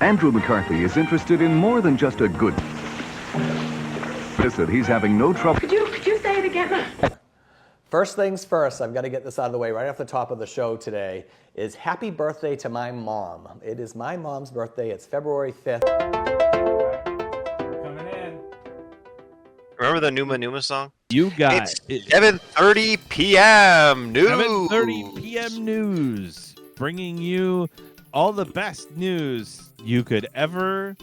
Andrew McCarthy is interested in more than just a good visit. He's having no trouble. Could you say it again? First things first, I've got to get this out of the way right off the top of the show today, is happy birthday to my mom. It is my mom's birthday. It's February 5th. Coming in. Remember the Numa Numa song? You got It's 7:30 p.m. news. 7:30 p.m. news, bringing you all the best news you could ever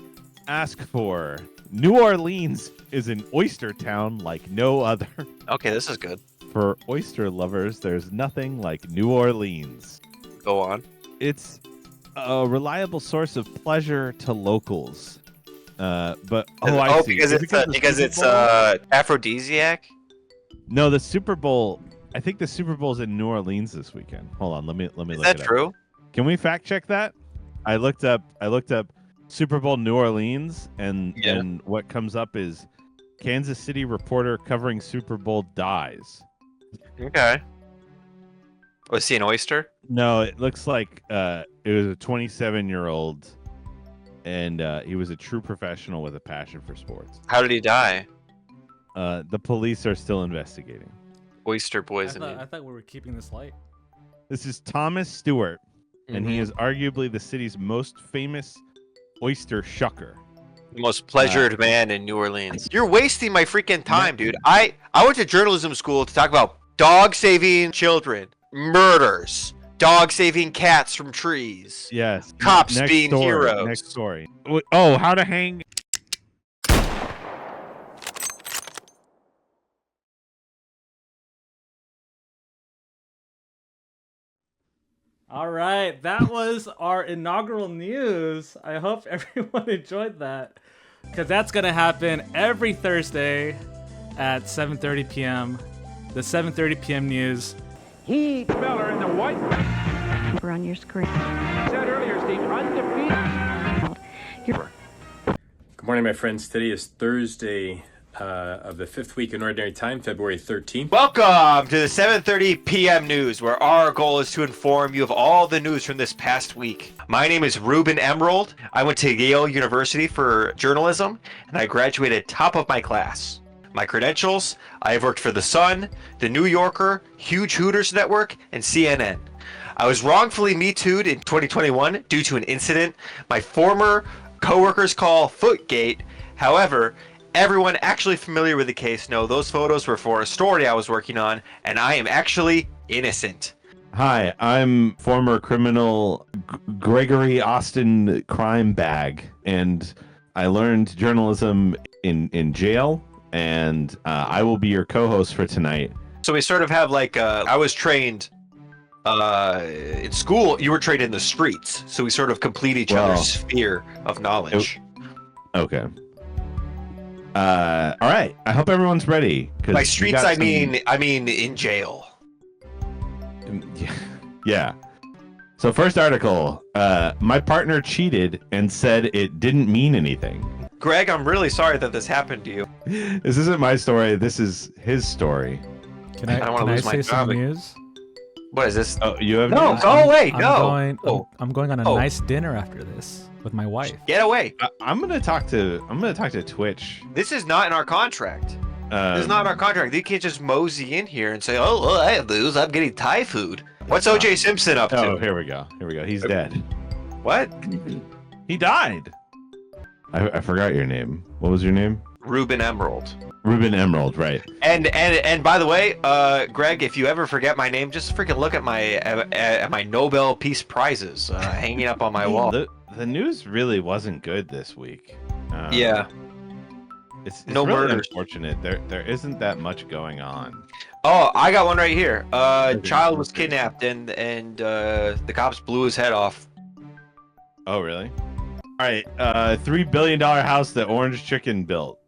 ask for. New Orleans is an oyster town like no other. Okay, this is good. For oyster lovers, there's nothing like New Orleans. Go on. It's a reliable source of pleasure to locals. I see. Because it's aphrodisiac. No, the Super Bowl. I think the Super Bowl's in New Orleans this weekend. Hold on, let me look Is it that up. true? Can we fact check that? I looked up Super Bowl New Orleans, and what comes up is Kansas City reporter covering Super Bowl dies. Okay. Was he an oyster? No, it looks like it was a 27-year-old, and he was a true professional with a passion for sports. How did he die? The police are still investigating. Oyster poisoning. I thought we were keeping this light. This is Thomas Stewart, and he is arguably the city's most famous oyster shucker. The most pleasured man in New Orleans. You're wasting my freaking time, dude. I went to journalism school to talk about dog saving children, murders, dog saving cats from trees. Yes. Cops Next being story, heroes. Next story. Oh, how to hang. All right, that was our inaugural news. I hope everyone enjoyed that, because that's going to happen every Thursday at 7:30 p.m. The 7:30 p.m. news. Heath Miller in the white. We're on your screen. Said earlier, Steve, undefeated. Good morning, my friends. Today is Thursday of the 5th week in Ordinary Time, February 13th. Welcome to the 7:30 p.m. news, where our goal is to inform you of all the news from this past week. My name is Ruben Emerald. I went to Yale University for journalism, and I graduated top of my class. My credentials: I have worked for The Sun, The New Yorker, Huge Hooters Network, and CNN. I was wrongfully Me Too'd in 2021 due to an incident my former coworkers call Footgate. However, everyone actually familiar with the case know those photos were for a story I was working on, and I am actually innocent. Hi, I'm former criminal Gregory Austin Crime Bag, and I learned journalism in jail, and I will be your co-host for tonight. So we sort of have like, I was trained in school, you were trained in the streets, so we sort of complete each other's sphere of knowledge. Okay. All right. I hope everyone's ready. By streets, I mean in jail. Yeah. So first article, my partner cheated and said it didn't mean anything. Greg, I'm really sorry that this happened to you. This isn't my story. This is his story. Can I, I don't want to lose my say job. some news? What is this? Oh, you have No, news? go away. No. I'm going on a nice dinner after this with my wife. Get away. I'm gonna talk to Twitch. This is not in our contract. This is not in our contract. You can't just mosey in here and say, "Oh, well, I have booze. I'm getting Thai food." What's O.J. Simpson up to? Oh, here we go. He's dead. What? He died. I forgot your name. What was your name? Ruben Emerald. Ruben Emerald, right? And by the way, Greg, if you ever forget my name, just freaking look at my Nobel Peace Prizes hanging up on my wall. The news really wasn't good this week. Yeah. It's No really murders. unfortunate. There isn't that much going on. Oh, I got one right here. Child was kidnapped and the cops blew his head off. Oh, really? All right. $3 billion house that Orange Chicken built.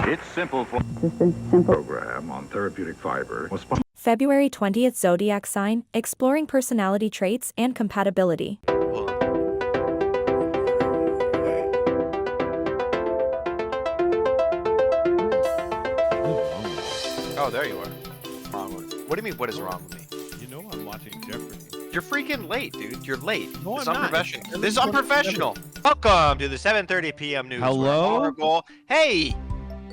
It's simple for program on therapeutic fiber. February 20th zodiac sign, exploring personality traits and compatibility. Oh, there you are. Wrong with. What do you mean? What is wrong with me? You know I'm watching Jeopardy. You're freaking late, dude. You're late. No, This I'm not. unprofessional. This is unprofessional. Welcome to the 7:30 p.m. news. Hello? Where our goal- Hey,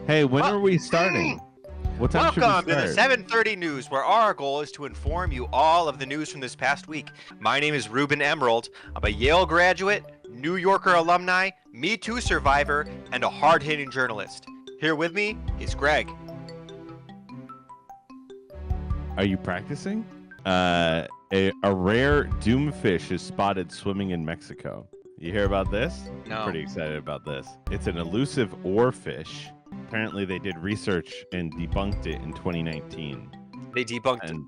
Hey, when are we starting? What time welcome should to we the start? 7:30 news, where our goal is to inform you all of the news from this past week. My name is Ruben Emerald. I'm a Yale graduate, New Yorker alumni, Me Too survivor, and a hard-hitting journalist. Here with me is Greg. Are you practicing? A rare doomfish is spotted swimming in Mexico. You hear about this? No. I'm pretty excited about this. It's an elusive oarfish. Apparently, they did research and debunked it in 2019. They debunked And-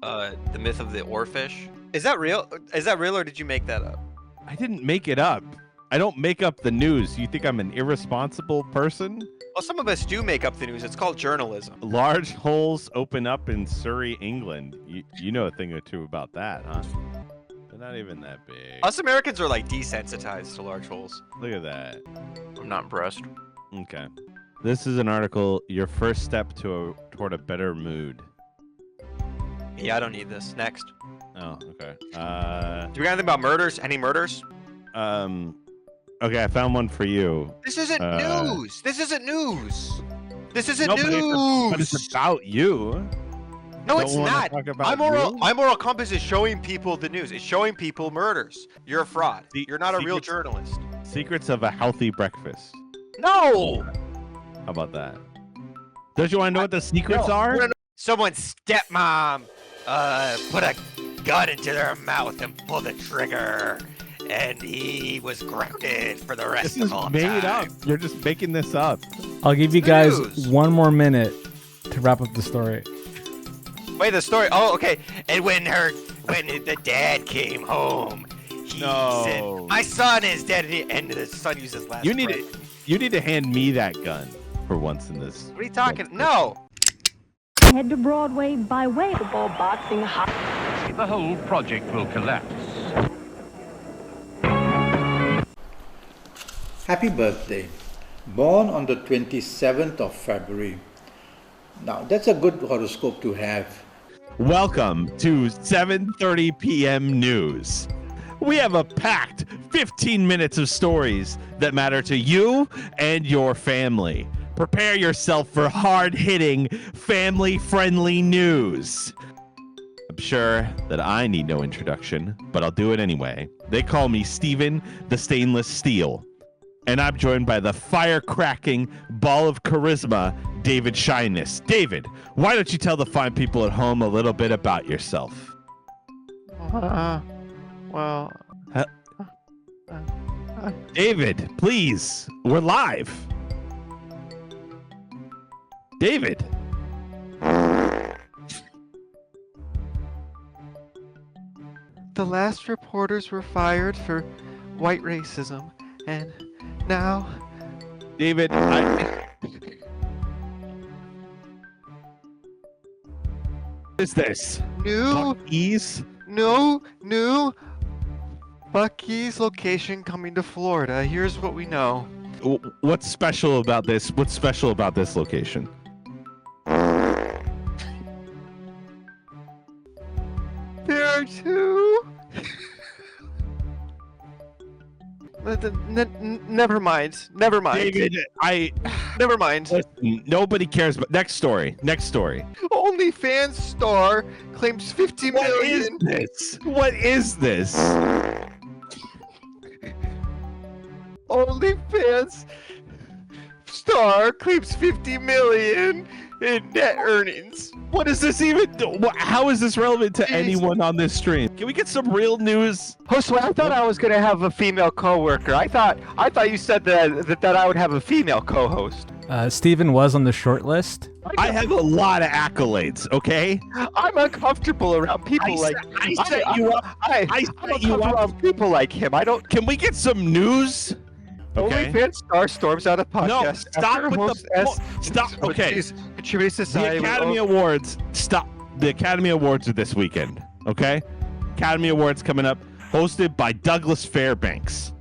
the myth of the oarfish. Is that real? Is that real, or did you make that up? I didn't make it up. I don't make up the news. You think I'm an irresponsible person? Well, some of us do make up the news. It's called journalism. Large holes open up in Surrey, England. You know a thing or two about that, huh? They're not even that big. Us Americans are like desensitized to large holes. Look at that. I'm not impressed. Okay. This is an article, Your First Step Toward a Better Mood. Yeah, I don't need this. Next. Oh, okay. Do we got anything about murders? Any murders? Okay, I found one for you. This isn't news. This isn't news. This isn't No, news. but it's about you. No, Don't it's wanna not. talk about you? My moral compass is showing people the news. It's showing people murders. You're a fraud. You're not a real Secrets- journalist. Secrets of a Healthy Breakfast. No. How about that? Don't you want to know what the secrets are? Someone's stepmom put a gun into their mouth and pulled the trigger, and he was grounded for the rest This is of all made time. up. You're just making this up. I'll give you guys News. one more minute to wrap up the story. Wait, the story. Oh, okay. And when the dad came home, he said, "My son is dead," and the son used his last. You need breath. You need to hand me that gun for once in this. What are you talking? No. Head to Broadway by way of the ball boxing. The whole project will collapse. Happy birthday. Born on the 27th of February. Now, that's a good horoscope to have. Welcome to 7:30 p.m. news. We have a packed 15 minutes of stories that matter to you and your family. Prepare yourself for hard-hitting, family-friendly news. I'm sure that I need no introduction, but I'll do it anyway. They call me Steven the Stainless Steel. And I'm joined by the fire-cracking ball of charisma, David Shyness. David, why don't you tell the fine people at home a little bit about yourself? David, please. We're live. David. The last reporters were fired for white racism, and now David, what is this? Buc-ee's? new Buc-ee's location coming to Florida. Here's what we know. What's special about this? What's special about this location? There are two. Never mind. David, Never mind. listen, nobody cares. But next story. OnlyFans star claims 50 million. What is this? OnlyFans star claims 50 million in net earnings. What does this even do? How is this relevant to anyone on this stream? Can we get some real news? Josue, I thought I was gonna have a female coworker. I thought you said that I would have a female co-host. Steven was on the short list. I have a lot of accolades, okay? I'm uncomfortable around people like I set you up. I'm uncomfortable around people like him. I don't. Can we get some news? Okay. OnlyFans star storms out of podcast. No, stop after with host the S- stop. Okay. Contributing The society. Academy Awards. Stop. The Academy Awards are this weekend. Okay. Academy Awards coming up, hosted by Douglas Fairbanks.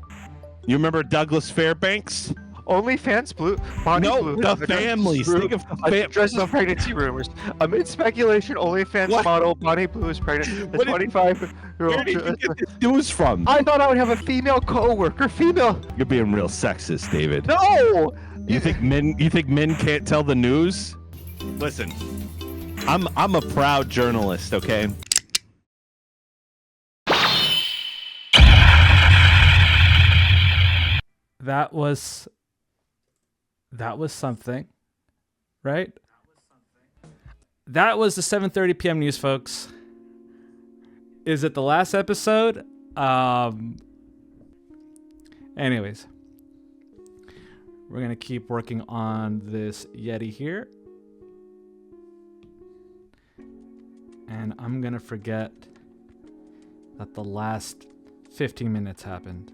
You remember Douglas Fairbanks? OnlyFans Blue. Bonnie No, Blue. the families. Think of the addresses pregnancy rumors. Amid speculation, OnlyFans What? model Bonnie Blue is pregnant. The What did- 25-year-old. Where did you get this news from? I thought I would have a female co-worker. Female. You're being real sexist, David. No. You think men can't tell the news? Listen, I'm a proud journalist, okay? That was something, right? That was the 7:30 p.m. news, folks. Is it the last episode? Anyways, we're gonna keep working on this Yeti here, and I'm gonna forget that the last 15 minutes happened.